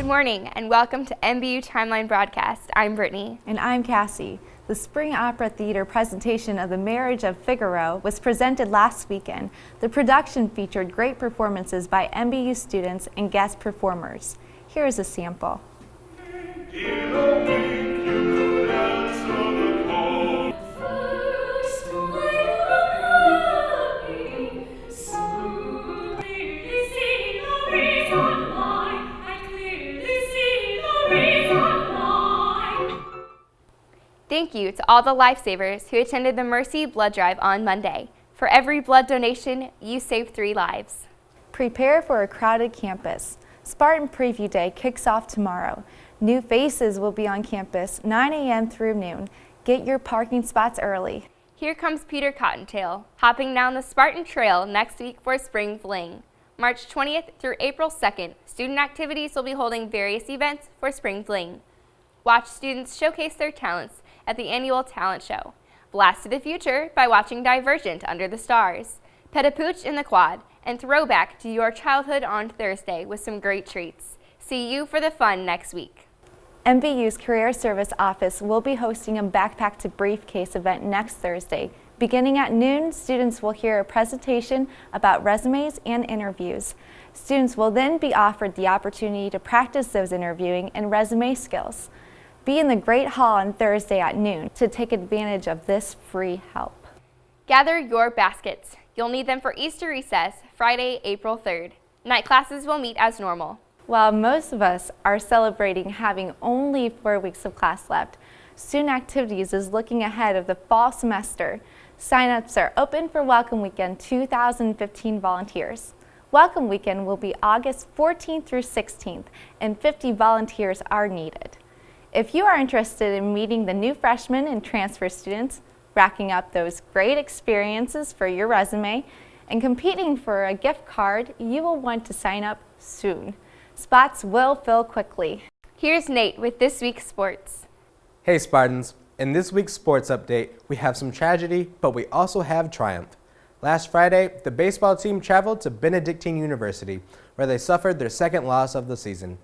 morning and welcome to MBU Timeline Broadcast. I'm Brittany. And I'm Cassie. The Spring Opera Theater presentation of The Marriage of Figaro was presented last weekend. The production featured great performances by MBU students and guest performers. Here is a sample. Thank you to all the lifesavers who attended the Mercy Blood Drive on Monday. For every blood donation, you save 3 lives. Prepare for a crowded campus. Spartan Preview Day kicks off tomorrow. New faces will be on campus 9 a.m. through noon. Get your parking spots early. Here comes Peter Cottontail, hopping down the Spartan Trail next week for Spring Fling. March 20th through April 2nd, student activities will be holding various events for Spring Fling. Watch students showcase their talents at the annual talent show. Blast to the future by watching Divergent Under the Stars, Pet-a-Pooch in the Quad, and throwback to your childhood on Thursday with some great treats. See you for the fun next week. MBU's Career Service Office will be hosting a Backpack to Briefcase event next Thursday. Beginning at noon, students will hear a presentation about resumes and interviews. Students will then be offered the opportunity to practice those interviewing and resume skills. Be in the Great Hall on Thursday at noon to take advantage of this free help. Gather your baskets. You'll need them for Easter recess, Friday, April 3rd. Night classes will meet as normal. While most of us are celebrating having only 4 weeks of class left, Student Activities is looking ahead of the fall semester. Sign-ups are open for Welcome Weekend 2015 volunteers. Welcome Weekend will be August 14th through 16th, and 50 volunteers are needed. If you are interested in meeting the new freshmen and transfer students, racking up those great experiences for your resume, and competing for a gift card, you will want to sign up soon. Spots will fill quickly. Here's Nate with this week's sports. Hey Spartans, in this week's sports update, we have some tragedy, but we also have triumph. Last Friday, the baseball team traveled to Benedictine University, where they suffered their second loss of the season.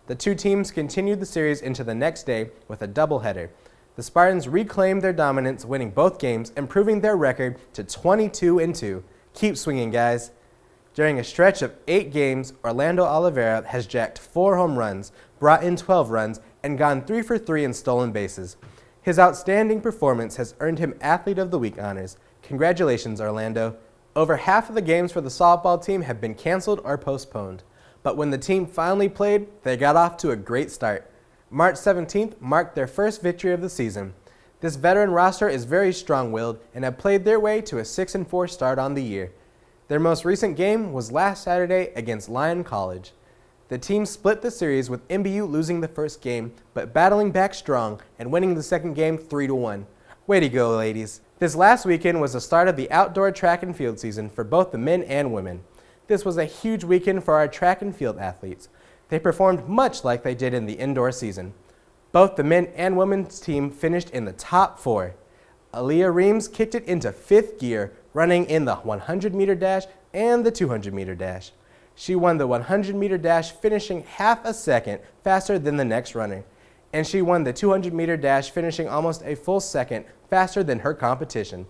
The two teams continued the series into the next day with a doubleheader. The Spartans reclaimed their dominance, winning both games, improving their record to 22-2. Keep swinging, guys. During a stretch of 8 games, Orlando Oliveira has jacked 4 home runs, brought in 12 runs, and gone 3 for 3 in stolen bases. His outstanding performance has earned him Athlete of the Week honors. Congratulations, Orlando. Over half of the games for the softball team have been canceled or postponed. But when the team finally played, they got off to a great start. March 17th marked their first victory of the season. This veteran roster is very strong-willed and have played their way to a 6-4 start on the year. Their most recent game was last Saturday against Lyon College. The team split the series with MBU losing the first game, but battling back strong and winning the second game 3-1. Way to go, ladies. This last weekend was the start of the outdoor track and field season for both the men and women. This was a huge weekend for our track and field athletes. They performed much like they did in the indoor season. Both the men and women's team finished in the top 4. Aaliyah Reams kicked it into 5th gear, running in the 100-meter dash and the 200-meter dash. She won the 100-meter dash, finishing half a second faster than the next runner. And she won the 200-meter dash, finishing almost a full second faster than her competition.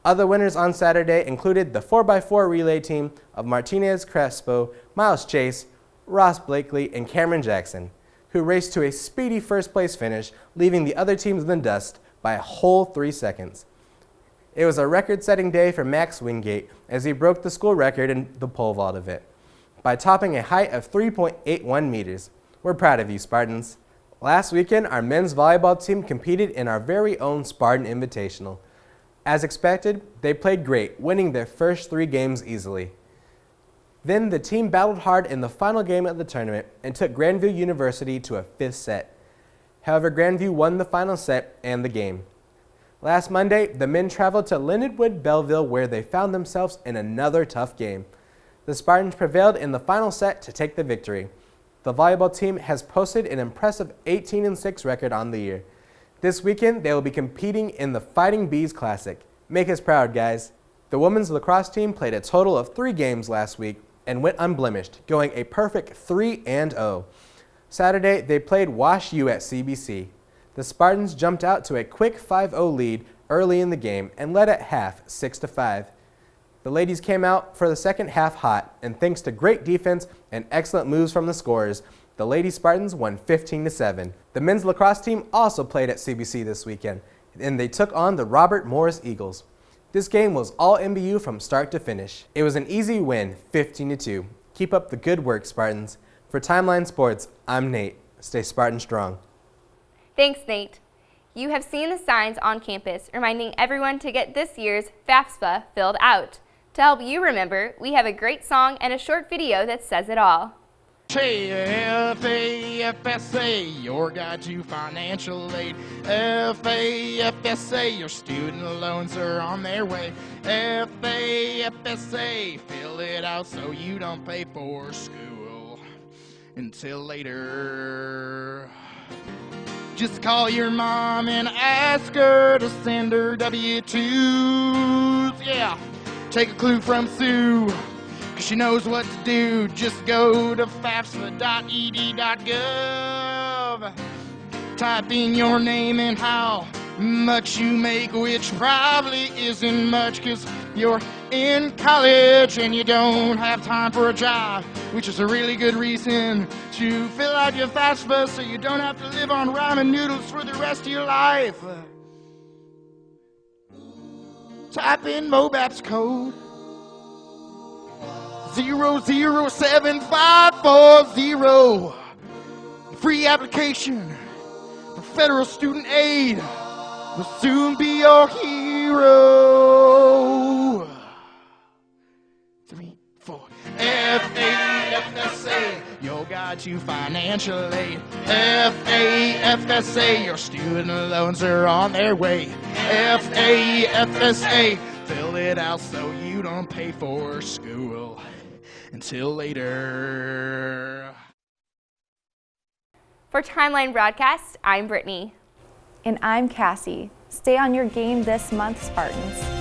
Other winners on Saturday included the 4x4 relay team of Martinez Crespo, Miles Chase, Ross Blakely, and Cameron Jackson, who raced to a speedy first-place finish, leaving the other teams in the dust by a whole 3 seconds. It was a record-setting day for Max Wingate as he broke the school record in the pole vault event by topping a height of 3.81 meters. We're proud of you, Spartans. Last weekend, our men's volleyball team competed in our very own Spartan Invitational. As expected, they played great, winning their first 3 games easily. Then the team battled hard in the final game of the tournament and took Grandview University to a 5th set. However, Grandview won the final set and the game. Last Monday, the men traveled to Lindenwood Belleville, where they found themselves in another tough game. The Spartans prevailed in the final set to take the victory. The volleyball team has posted an impressive 18-6 record on the year. This weekend, they will be competing in the Fighting Bees Classic. Make us proud, guys. The women's lacrosse team played a total of 3 games last week and went unblemished, going a perfect 3-0. Saturday, they played Wash U at CBC. The Spartans jumped out to a quick 5-0 lead early in the game and led at half 6-5. The ladies came out for the second half hot, and thanks to great defense and excellent moves from the scorers, the Lady Spartans won 15-7. The men's lacrosse team also played at CBC this weekend, and they took on the Robert Morris Eagles. This game was all MBU from start to finish. It was an easy win, 15-2. Keep up the good work, Spartans. For Timeline Sports, I'm Nate. Stay Spartan strong. Thanks, Nate. You have seen the signs on campus reminding everyone to get this year's FAFSA filled out. To help you remember, we have a great song and a short video that says it all. FAFSA, your guide to financial aid. FAFSA, your student loans are on their way. FAFSA, fill it out so you don't pay for school until later. Just call your mom and ask her to send her W-2s. Yeah, take a clue from Sue, 'cause she knows what to do. Just go to fafsa.ed.gov. Type in your name and how much you make, which probably isn't much 'cause you're in college and you don't have time for a job, which is a really good reason to fill out your FAFSA so you don't have to live on ramen noodles for the rest of your life. Type in MOBAP's code 007540. Free application for federal student aid will soon be your hero. 3, 4. FAFSA, your guide to financial aid. FAFSA, your student loans are on their way. FAFSA, fill it out so you don't pay for school until later. For Timeline Broadcast, I'm Brittany. And I'm Cassie. Stay on your game this month, Spartans.